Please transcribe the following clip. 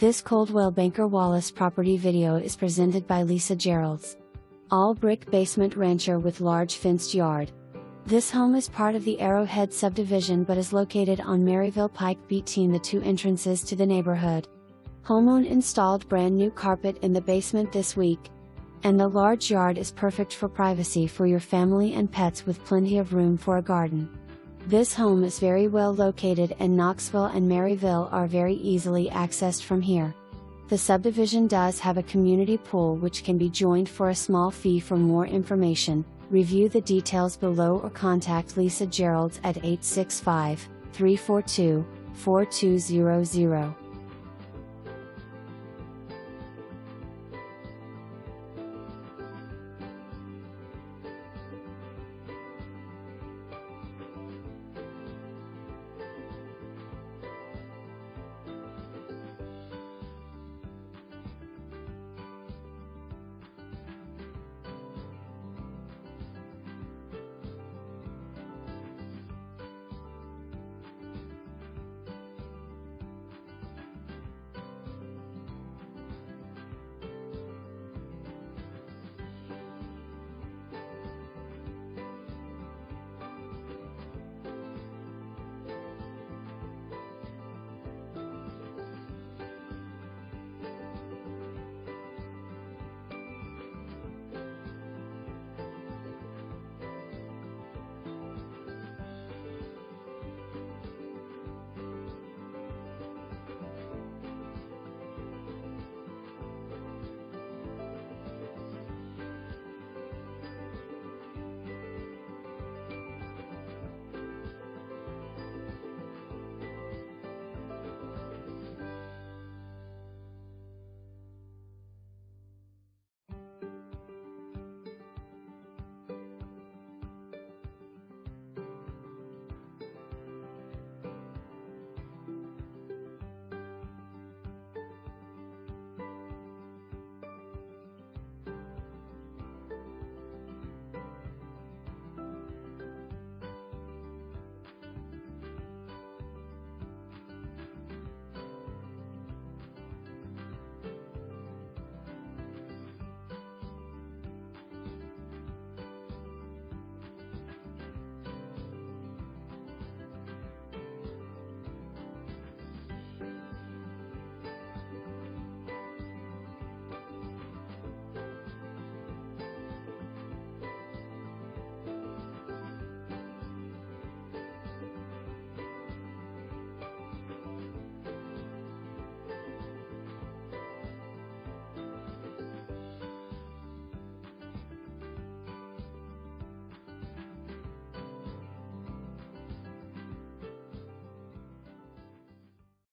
This Coldwell Banker Wallace property video is presented by Lisa Jerrolds. All brick basement rancher with large fenced yard. This home is part of the Arrowhead subdivision but is located on Maryville Pike between the two entrances to the neighborhood. Homeowne installed brand new carpet in the basement this week. And the large yard is perfect for privacy for your family and pets with plenty of room for a garden. This home is very well located and Knoxville and Maryville are very easily accessed from here. The subdivision does have a community pool which can be joined for a small fee. For more information, review the details below or contact Lisa Jerrolds at 865-342-4200.